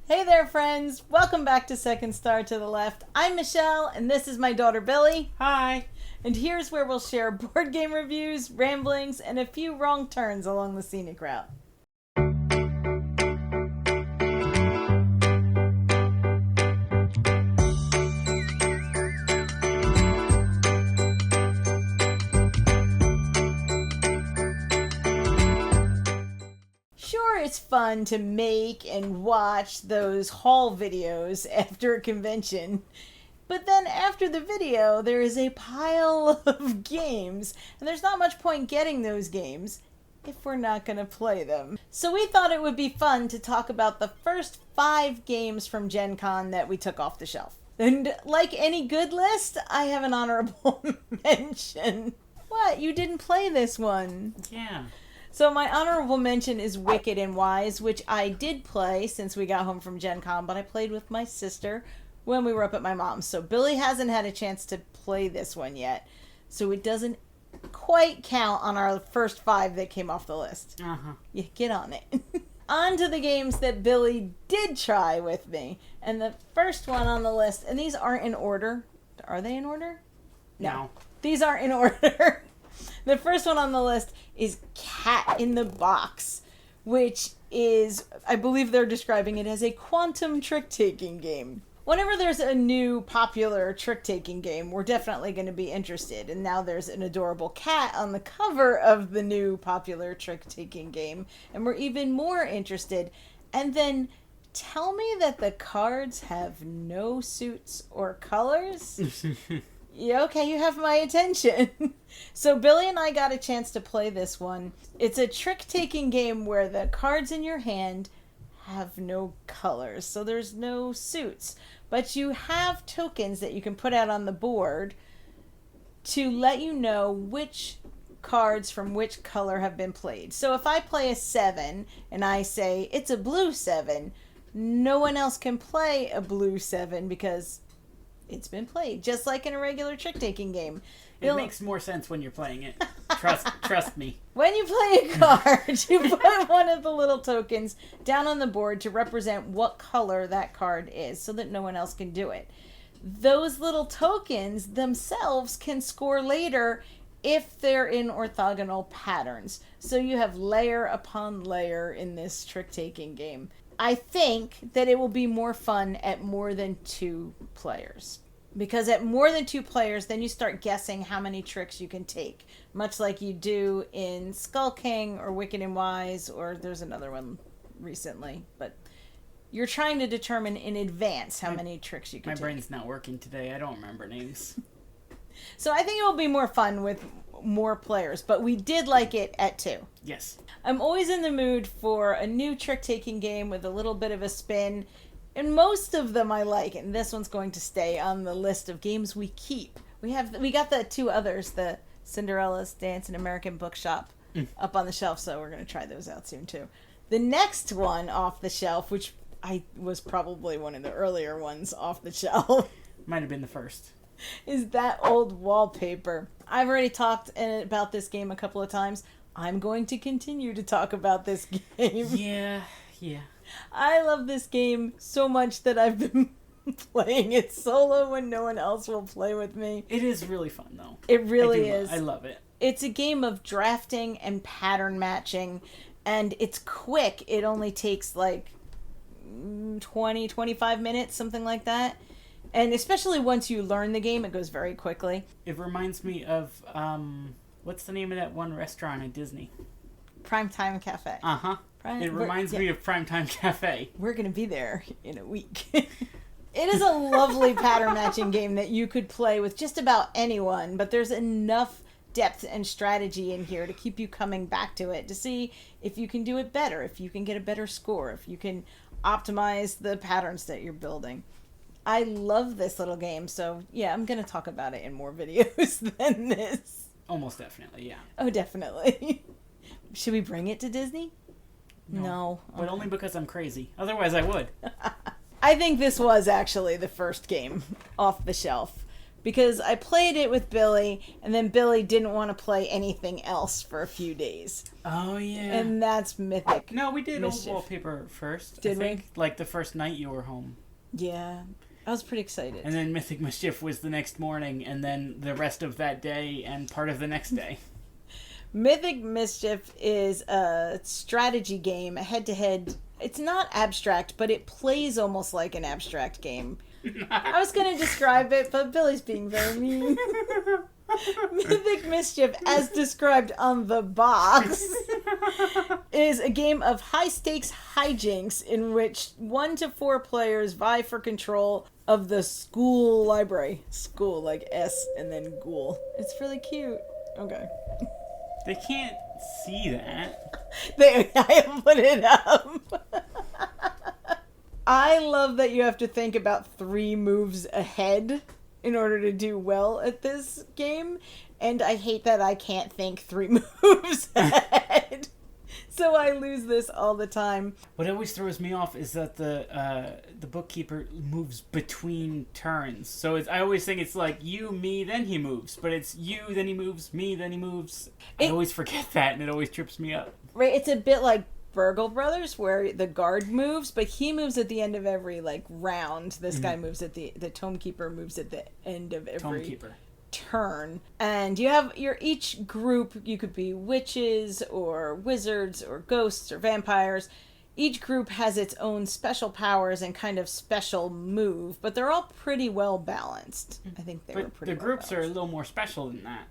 Hey there, friends. Welcome back to Second Star to the Left. I'm Michelle, and this is my daughter, Billy. Hi. And here's where we'll share board game reviews, ramblings, and a few wrong turns along the scenic route. Sure, it's fun to make and watch those haul videos after a convention. But then after the video, there is a pile of games, and there's not much point getting those games if we're not going to play them. So we thought it would be fun to talk about the first 5 games from Gen Con that we took off the shelf. And like any good list, I have an honorable mention. What? You didn't play this one? Yeah. So my honorable mention is Wicked and Wise, which I did play since we got home from Gen Con, but I played with my sister when we were up at my mom's. So Billy hasn't had a chance to play this one yet. So it doesn't quite count on our first 5 that came off the list. Yeah, get on it. On to the games that Billy did try with me. And the first one on the list, and these aren't in order. Are they in order? No. These aren't in order. The first one on the list is Cat in the Box, which is, I believe they're describing it as a quantum trick-taking game. Whenever there's a new popular trick-taking game, we're definitely going to be interested. And now there's an adorable cat on the cover of the new popular trick-taking game, and we're even more interested. And then tell me that the cards have no suits or colors? Yeah, okay, you have my attention. So Billy and I got a chance to play this one. It's a trick-taking game where the cards in your hand have no colors, so there's no suits. But you have tokens that you can put out on the board to let you know which cards from which color have been played. So if I play a 7 and I say it's a blue 7, no one else can play a blue 7 because it's been played, just like in a regular trick-taking game. It makes more sense when you're playing it. Trust me. When you play a card, you put one of the little tokens down on the board to represent what color that card is so that no one else can do it. Those little tokens themselves can score later if they're in orthogonal patterns. So you have layer upon layer in this trick-taking game. I think that it will be more fun at more than 2 players. Because at more than 2 players, then you start guessing how many tricks you can take. Much like you do in Skull King or Wicked and Wise, or there's another one recently. But you're trying to determine in advance how many tricks you can take. My brain's not working today. I don't remember names. So I think it will be more fun with more players, but we did like it at 2. Yes. I'm always in the mood for a new trick-taking game with a little bit of a spin, and most of them I like, and this one's going to stay on the list of games we keep. We got the 2 others, the Cinderella's Dance and American Bookshop, up on the shelf, so we're going to try those out soon too. The next one off the shelf, which I was probably one of the earlier ones off the shelf, Might have been the first. is that Old Wallpaper. I've already talked about this game a couple of times. I'm going to continue to talk about this game. Yeah. I love this game so much that I've been playing it solo when no one else will play with me. It is really fun, though. It really is. I love it. It's a game of drafting and pattern matching, and it's quick. It only takes like 20, 25 minutes, something like that. And especially once you learn the game, it goes very quickly. It reminds me of, what's the name of that one restaurant at Disney? Primetime Cafe. It reminds me of Primetime Cafe. We're going to be there in a week. It is a lovely pattern matching game that you could play with just about anyone, but there's enough depth and strategy in here to keep you coming back to it to see if you can do it better, if you can get a better score, if you can optimize the patterns that you're building. I love this little game, so yeah, I'm going to talk about it in more videos than this. Almost definitely, yeah. Oh, definitely. Should we bring it to Disney? No. But only because I'm crazy. Otherwise, I would. I think this was actually the first game off the shelf. because I played it with Billy, and then Billy didn't want to play anything else for a few days. Oh, yeah. And that's Mythic. No, we did Mischief. Old Wallpaper first. Did I think. we? Like the first night you were home. Yeah. I was pretty excited. And then Mythic Mischief was the next morning, and then the rest of that day and part of the next day. Mythic Mischief is a strategy game, a head-to-head. It's not abstract, but it plays almost like an abstract game. I was going to describe it, but Billy's being very mean. Mythic Mischief, as described on the box, is a game of high-stakes hijinks in which 1 to 4 players vie for control of the school library. School, like S and then ghoul. It's really cute. Okay. They can't see that. I put it up. I love that you have to think about 3 moves ahead in order to do well at this game, and I hate that I can't think 3 moves ahead. So I lose this all the time. What always throws me off is that the bookkeeper moves between turns. So I always think it's like you, me, then he moves. But it's you, then he moves, me, then he moves. I always forget that, and it always trips me up. Right, it's a bit like Burgle Brothers, where the guard moves, but he moves at the end of every round. This guy moves at the Tomekeeper moves at the end of every turn. And you have each group, you could be witches or wizards or ghosts or vampires. Each group has its own special powers and kind of special move, but they're all pretty well balanced. I think they were pretty the well groups balanced. are a little more special than that.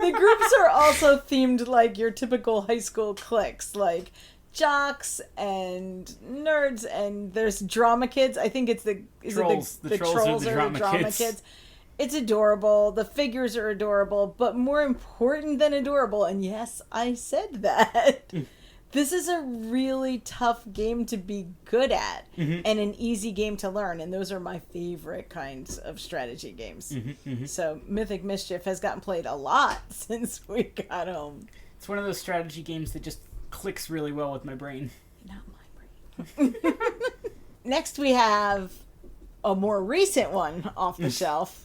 The groups are also themed like your typical high school cliques, like jocks and nerds, and there's drama kids. I think it's the trolls. The trolls are the drama kids. It's adorable. The figures are adorable, but more important than adorable, and yes, I said that. This is a really tough game to be good at, and an easy game to learn, and those are my favorite kinds of strategy games. So Mythic Mischief has gotten played a lot since we got home. It's one of those strategy games that just clicks really well with my brain. Not my brain. Next we have a more recent one off the shelf.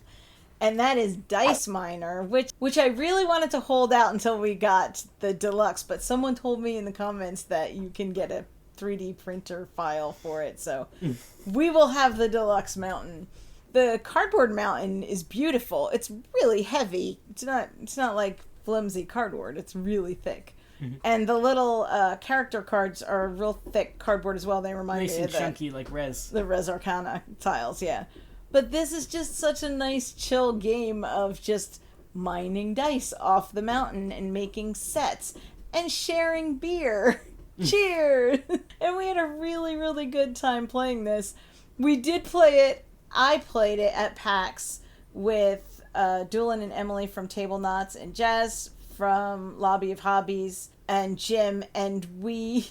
And that is Dice Miner, which I really wanted to hold out until we got the deluxe, but someone told me in the comments that you can get a 3D printer file for it, so we will have the deluxe mountain. The cardboard mountain is beautiful. It's really heavy. It's not like flimsy cardboard. It's really thick. And the little character cards are real thick cardboard as well. They remind me of chunky like Res. The Res Arcana tiles, yeah. But this is just such a nice, chill game of just mining dice off the mountain and making sets and sharing beer. Cheers! And we had a really, really good time playing this. We did play it. I played it at PAX with Doolin and Emily from Table Knots and Jazz from Lobby of Hobbies and Jim, and we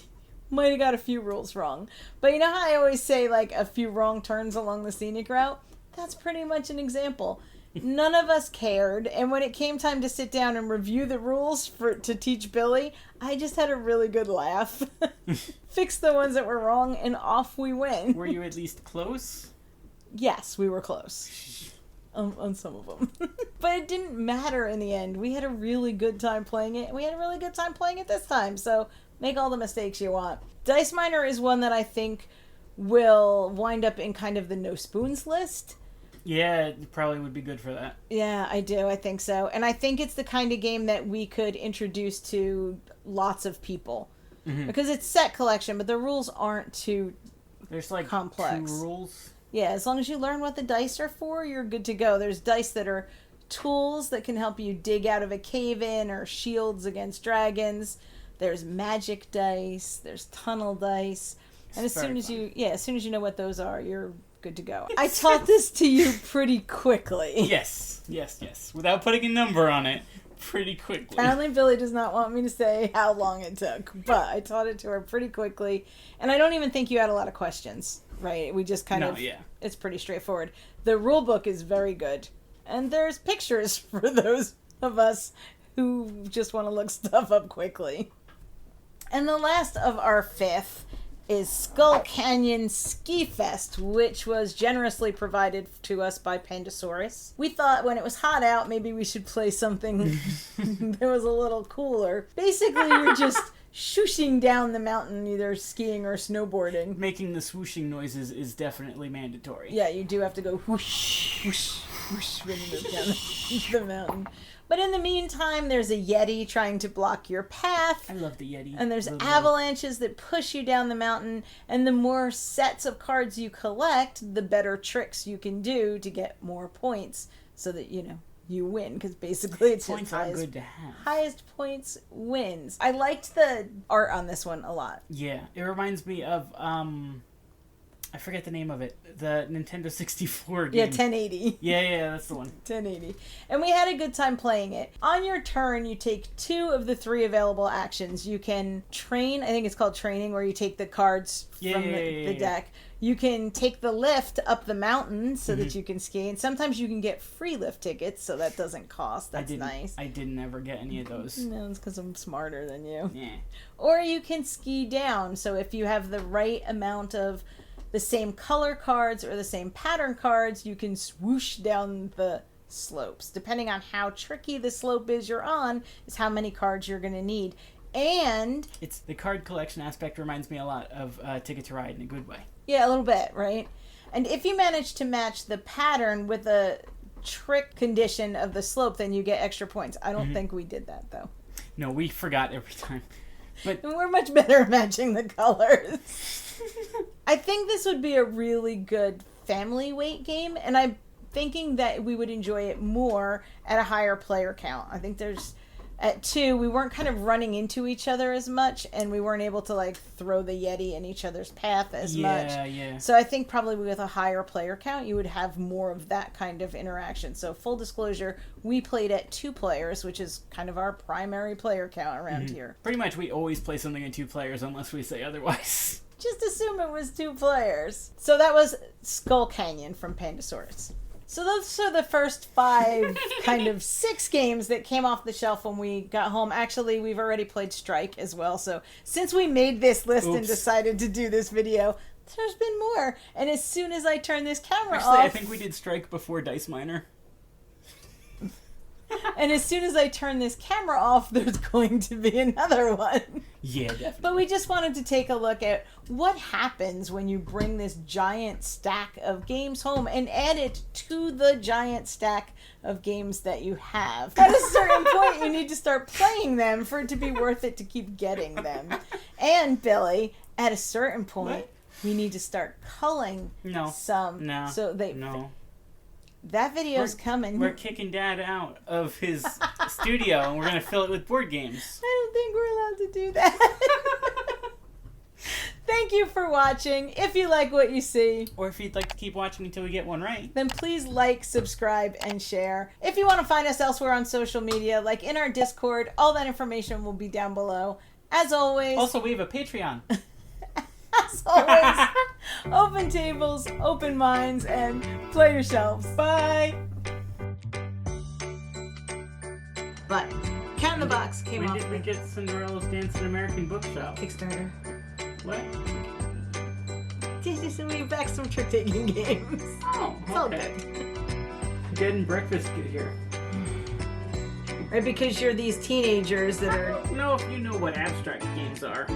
might have got a few rules wrong. But you know how I always say, a few wrong turns along the scenic route? That's pretty much an example. None of us cared, and when it came time to sit down and review the rules to teach Billy, I just had a really good laugh. Fixed the ones that were wrong, and off we went. Were you at least close? Yes, we were close. On some of them. But it didn't matter in the end. We had a really good time playing it, and we had a really good time playing it this time, so make all the mistakes you want. Dice Miner is one that I think will wind up in kind of the no spoons list. Yeah, it probably would be good for that. Yeah, I do. I think so. And I think it's the kind of game that we could introduce to lots of people. Because it's set collection, but the rules aren't too complex. 2 rules. Yeah, as long as you learn what the dice are for, you're good to go. There's dice that are tools that can help you dig out of a cave-in or shields against dragons. There's magic dice. There's tunnel dice. And as soon as you know what those are, you're good to go. I taught this to you pretty quickly. Yes. Without putting a number on it, pretty quickly. Apparently Billy does not want me to say how long it took, but I taught it to her pretty quickly. And I don't even think you had a lot of questions, right? We just it's pretty straightforward. The rule book is very good. And there's pictures for those of us who just want to look stuff up quickly. And the last of our 5th is Skull Canyon Ski Fest, which was generously provided to us by Pandasaurus. We thought when it was hot out, maybe we should play something that was a little cooler. Basically, you're just swooshing down the mountain, either skiing or snowboarding. Making the swooshing noises is definitely mandatory. Yeah, you do have to go whoosh, whoosh, whoosh when you move down the mountain. But in the meantime, there's a Yeti trying to block your path. I love the Yeti. And there's avalanches that push you down the mountain. And the more sets of cards you collect, the better tricks you can do to get more points so that, you win. Because basically it's points are good to have. Highest points wins. I liked the art on this one a lot. Yeah, it reminds me of, I forget the name of it. The Nintendo 64 game. Yeah, 1080. Yeah, that's the one. 1080. And we had a good time playing it. On your turn, you take 2 of the 3 available actions. You can train, I think it's called training, where you take the cards from the deck. You can take the lift up the mountain so that you can ski. And sometimes you can get free lift tickets, so that doesn't cost. That's nice. I didn't ever get any of those. No, it's because I'm smarter than you. Yeah. Or you can ski down. So if you have the right amount of the same color cards or the same pattern cards, you can swoosh down the slopes. Depending on how tricky the slope is you're on, is how many cards you're going to need. And it's the card collection aspect reminds me a lot of Ticket to Ride in a good way. Yeah, a little bit, right? And if you manage to match the pattern with a trick condition of the slope, then you get extra points. I don't think we did that, though. No, we forgot every time. But we're much better at matching the colors. I think this would be a really good family weight game, and I'm thinking that we would enjoy it more at a higher player count. I think at 2, we weren't kind of running into each other as much, and we weren't able to throw the Yeti in each other's path as much. Yeah. So I think probably with a higher player count, you would have more of that kind of interaction. So full disclosure, we played at 2 players, which is kind of our primary player count around here. Pretty much we always play something in 2 players unless we say otherwise. Just assume it was 2 players. So that was Skull Canyon from Pandasaurus. So those are the first 5, kind of 6 games that came off the shelf when we got home. Actually, we've already played Strike as well. So since we made this list and decided to do this video, there's been more. And as soon as I turn this camera off... I think we did Strike before Dice Miner. And as soon as I turn this camera off, there's going to be another one. Yeah, definitely. But we just wanted to take a look at what happens when you bring this giant stack of games home and add it to the giant stack of games that you have. At a certain point, you need to start playing them for it to be worth it to keep getting them. And, Billy, at a certain point, we need to start culling some. No. So No. That video's coming. We're kicking Dad out of his studio, and we're going to fill it with board games. I don't think we're allowed to do that. Thank you for watching. If you like what you see, or if you'd like to keep watching until we get one right, then please like, subscribe, and share. If you want to find us elsewhere on social media, like in our Discord, all that information will be down below. As always... Also, we have a Patreon. As always, open tables, open minds, and play yourselves. Bye! But Cat in the Box came off. When did we get Cinderella's Dance in American Bookshop? Kickstarter. What? Just send me back some trick-taking games. Oh, okay. It's all good. Getting breakfast here. Right, because you're these teenagers that are... I don't know if you know what abstract games are.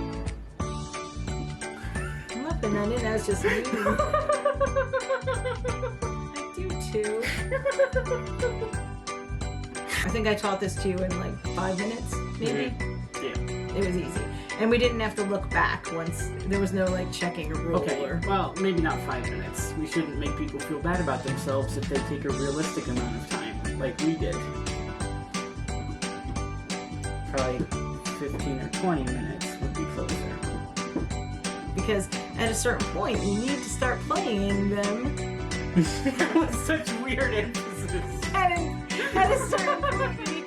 Nothing, I didn't know, it's just me. I do too. I think I taught this to you in like 5 minutes, maybe? Mm-hmm. Yeah. It was easy. And we didn't have to look back once. There was no like checking a rule. Okay, well, maybe not 5 minutes. We shouldn't make people feel bad about themselves if they take a realistic amount of time, like we did. Probably 15 or 20 minutes would be closer. Because at a certain point, you need to start playing them. With such weird emphasis. At a certain point, you need